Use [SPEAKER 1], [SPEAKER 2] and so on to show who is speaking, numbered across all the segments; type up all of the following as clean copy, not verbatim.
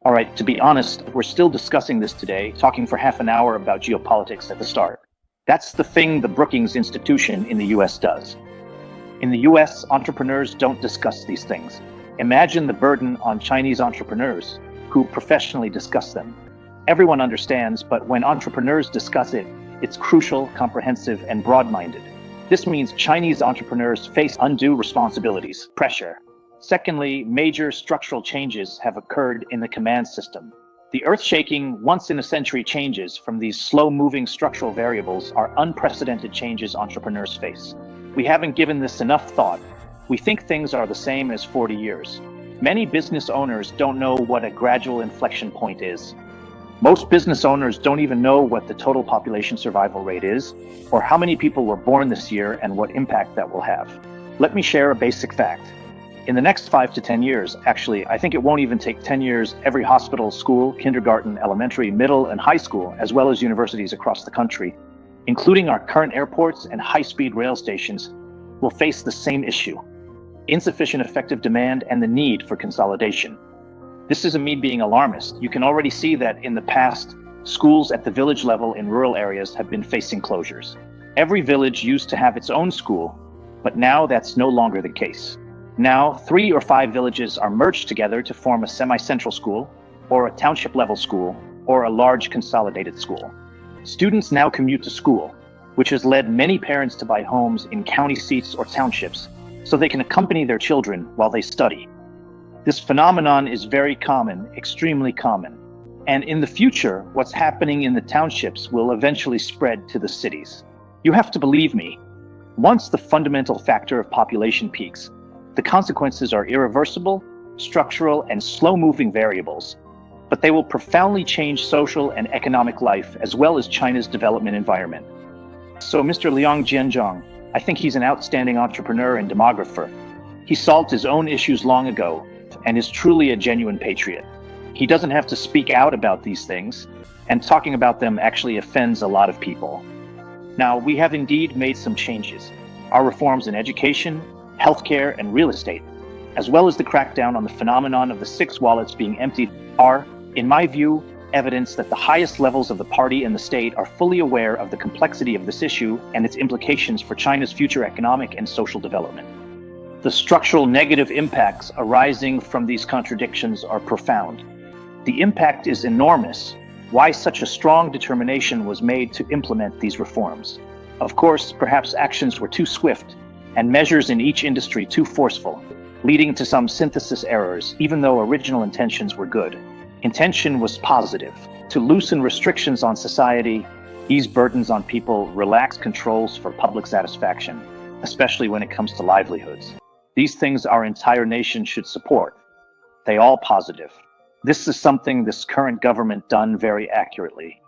[SPEAKER 1] All right, to be honest, we're still discussing this today, talking for half an hour about geopolitics at the start. That's the thing the Brookings Institution in the US does. In the US, entrepreneurs don't discuss these things. Imagine the burden on Chinese entrepreneurs who professionally discuss them. Everyone understands, but when entrepreneurs discuss it, it's crucial, comprehensive, and broad-minded. This means Chinese entrepreneurs face undue responsibilities, pressure. Secondly, major structural changes have occurred in the command system. The earth-shaking, once-in-a-century changes from these slow-moving structural variables are unprecedented changes entrepreneurs face. We haven't given this enough thought. We think things are the same as 40 years. Many business owners don't know what a gradual inflection point is. Most business owners don't even know what the total population survival rate is, or how many people were born this year and what impact that will have. Let me share a basic fact. In the next 5 to 10 years, actually, I think it won't even take 10 years, every hospital, school, kindergarten, elementary, middle, and high school, as well as universities across the country, including our current airports and high-speed rail stations, will face the same issue: insufficient effective demand and the need for consolidation. This isn't me being alarmist. You can already see that in the past, schools at the village level in rural areas have been facing closures. Every village used to have its own school, but now that's no longer the case. Now, 3 or 5 villages are merged together to form a semi-central school, or a township-level school, or a large consolidated school. Students now commute to school, which has led many parents to buy homes in county seats or townships, so they can accompany their children while they study. This phenomenon is very common, extremely common. And in the future, what's happening in the townships will eventually spread to the cities. You have to believe me. Once the fundamental factor of population peaks, the consequences are irreversible, structural, and slow-moving variables, but they will profoundly change social and economic life as well as China's development environment. So Mr. Liang Jianzhong, I think he's an outstanding entrepreneur and demographer. He solved his own issues long ago and is truly a genuine patriot. He doesn't have to speak out about these things, and talking about them actually offends a lot of people. Now, we have indeed made some changes. Our reforms in education, healthcare, and real estate, as well as the crackdown on the phenomenon of the 6 wallets being emptied, are, in my view, evidence that the highest levels of the party and the state are fully aware of the complexity of this issue and its implications for China's future economic and social development. The structural negative impacts arising from these contradictions are profound. The impact is enormous. Why such a strong determination was made to implement these reforms? Of course, perhaps actions were too swift, and measures in each industry too forceful, leading to some synthesis errors, even though original intentions were good. Intention was positive: to loosen restrictions on society, ease burdens on people, relax controls for public satisfaction, especially when it comes to livelihoods. These things our entire nation should support. They all positive. This is something this current government done very accurately.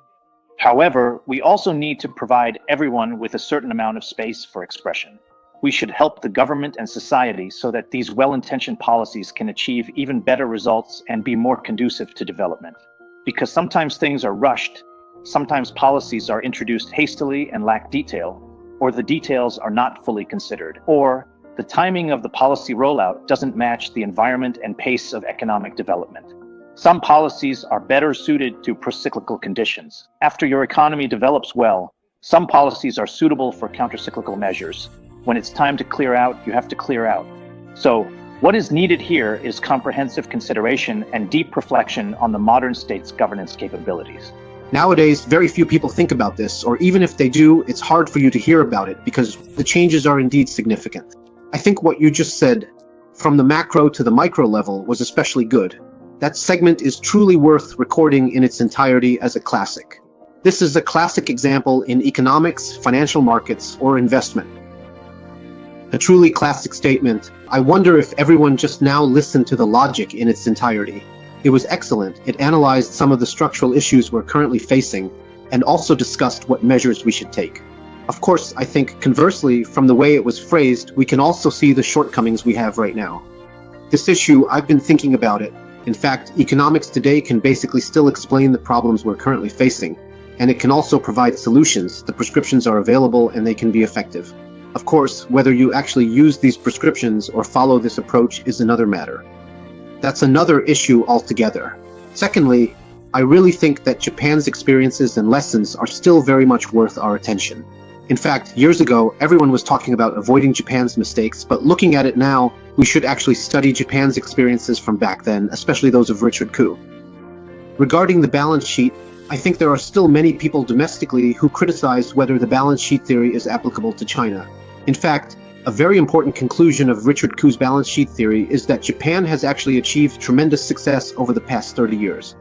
[SPEAKER 1] However, we also need to provide everyone with a certain amount of space for expression. We should help the government and society so that these well-intentioned policies can achieve even better results and be more conducive to development. Because sometimes things are rushed, sometimes policies are introduced hastily and lack detail, or the details are not fully considered, or the timing of the policy rollout doesn't match the environment and pace of economic development. Some policies are better suited to procyclical conditions. After your economy develops well, some policies are suitable for countercyclical measures. When it's time to clear out, you have to clear out. So, what is needed here is comprehensive consideration and deep reflection on the modern state's governance capabilities.
[SPEAKER 2] Nowadays, very few people think about this, or even if they do, it's hard for you to hear about it because the changes are indeed significant. I think what you just said, from the macro to the micro level, was especially good. That segment is truly worth recording in its entirety as a classic. This is a classic example in economics, financial markets, or investment. A truly classic statement. I wonder if everyone just now listened to the logic in its entirety. It was excellent. It analyzed some of the structural issues we're currently facing and also discussed what measures we should take. Of course, I think conversely, from the way it was phrased, we can also see the shortcomings we have right now. This issue, I've been thinking about it. In fact, economics today can basically still explain the problems we're currently facing, and it can also provide solutions. The prescriptions are available and they can be effective. Of course, whether you actually use these prescriptions or follow this approach is another matter. That's another issue altogether. Secondly, I really think that Japan's experiences and lessons are still very much worth our attention. In fact, years ago, everyone was talking about avoiding Japan's mistakes, but looking at it now, we should actually study Japan's experiences from back then, especially those of Richard Koo. Regarding the balance sheet, I think there are still many people domestically who criticize whether the balance sheet theory is applicable to China. In fact, a very important conclusion of Richard Koo's balance sheet theory is that Japan has actually achieved tremendous success over the past 30 years.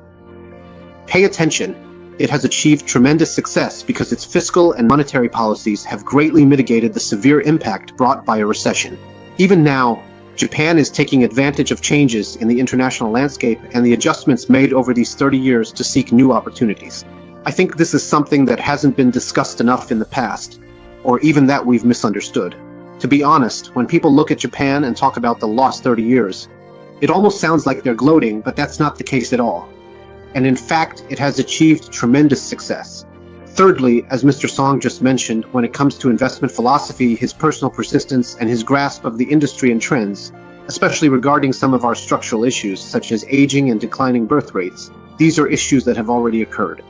[SPEAKER 2] Pay attention. It has achieved tremendous success because its fiscal and monetary policies have greatly mitigated the severe impact brought by a recession. Even now, Japan is taking advantage of changes in the international landscape and the adjustments made over these 30 years to seek new opportunities. I think this is something that hasn't been discussed enough in the past, or even that we've misunderstood. To be honest, when people look at Japan and talk about the lost 30 years, it almost sounds like they're gloating, but that's not the case at all. And in fact, it has achieved tremendous success. Thirdly, as Mr. Song just mentioned, when it comes to investment philosophy, his personal persistence, and his grasp of the industry and trends, especially regarding some of our structural issues, such as aging and declining birth rates, these are issues that have already occurred.